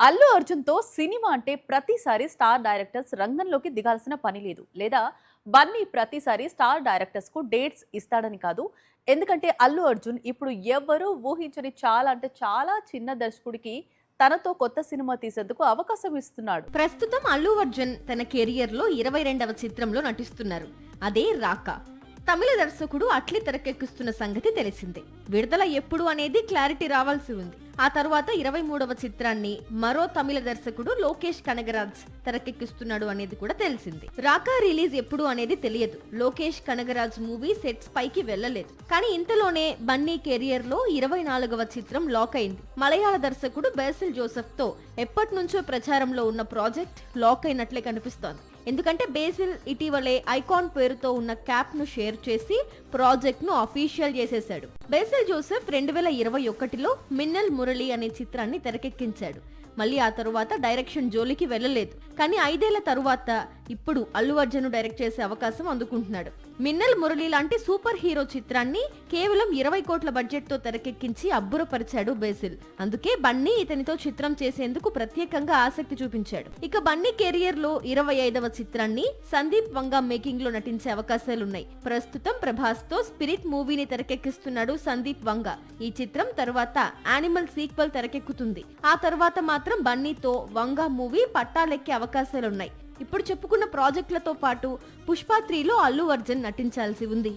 Allu అర్జున్‌తో cinema అంటే ప్రతిసారి star directors రంగంలోకి దిగాల్సిన పని లేదు. లేదా బన్నీ ప్రతిసారి స్టార్ డైరెక్టర్స్‌కు డేట్స్ ఇస్తాడని కాదు. ఎందుకంటే అల్లు అర్జున్ ఇప్పుడు ఎవ్వరూ ఊహించని చాలా అంటే చాలా చిన్న దర్శకుడికి తనతో కొత్త సినిమా తీసేందుకు అవకాశం ఇస్తున్నాడు. ప్రస్తుతం అల్లు అర్జున్ తన కెరియర్ లో 22వ చిత్రంలో నటిస్తున్నారు. అదే రాకా. తమిళ దర్శకుడు అట్లీ తెరకెక్కిస్తున్న సంగతి తెలిసిందే. విడుదల ఎప్పుడు అనేది క్లారిటీ రావాల్సి ఉంది. ఆ తర్వాత 23వ చిత్రాన్ని మరో తమిళ దర్శకుడు లోకేష్ కనగరాజ్ తెరకెక్కిస్తున్నాడు అనేది కూడా తెలిసింది. రాకా రిలీజ్ ఎప్పుడు అనేది తెలియదు. లోకేష్ కనగరాజ్ మూవీ సెట్స్ పైకి వెళ్లలేదు. కానీ ఇంతలోనే బన్నీ కెరియర్ లో 24వ చిత్రం లాక్ అయింది. మలయాళ దర్శకుడు బేసిల్ జోసెఫ్ తో ఎప్పటి నుంచో ప్రచారంలో ఉన్న ప్రాజెక్ట్ లాక్ అయినట్లే కనిపిస్తోంది. ఎందుకంటే బేసిల్ ఇటీవలే ఐకాన్ పేరుతో ఉన్న క్యాప్ ను షేర్ చేసి ప్రాజెక్ట్ ను అఫీషియల్ చేసేశాడు. బేసిల్ జోసెఫ్ 2021లో మిన్నల్ మురళి అనే చిత్రాన్ని తెరకెక్కించాడు. మళ్ళీ ఆ తరువాత డైరెక్షన్ జోలికి వెళ్లలేదు. కానీ 5 ఏళ్ల తరువాత ఇప్పుడు అల్లు అర్జున్ డైరెక్ట్ చేసే అవకాశం అందుకుంటున్నాడు. మిన్నల్ మురళి లాంటి సూపర్ హీరో చిత్రాన్ని కేవలం 20 కోట్ల బడ్జెట్ తో తెరకెక్కించి అబ్బురపరిచాడు బేసిల్. అందుకే బన్నీ ఇతనితో చిత్రం చేసేందుకు ప్రత్యేకంగా ఆసక్తి చూపించాడు. ఇక బన్నీ కెరియర్ లో 25వ చిత్రాన్ని సందీప్ వంగా మేకింగ్ లో నటించే అవకాశాలున్నాయి. ప్రస్తుతం ప్రభాస్ తో స్పిరిట్ మూవీని తెరకెక్కిస్తున్నాడు సందీప్ వంగా. ఈ చిత్రం తర్వాత యానిమల్ సీక్వెల్ తెరకెక్కుతుంది. ఆ తర్వాత మాత్రం బన్నీతో వంగా మూవీ పట్టాలెక్కే అవకాశాలున్నాయి. ఇప్పుడు చెప్పుకున్న ప్రాజెక్టులతో పాటు పుష్ప 3లో అల్లు అర్జున్ నటించాల్సి ఉంది.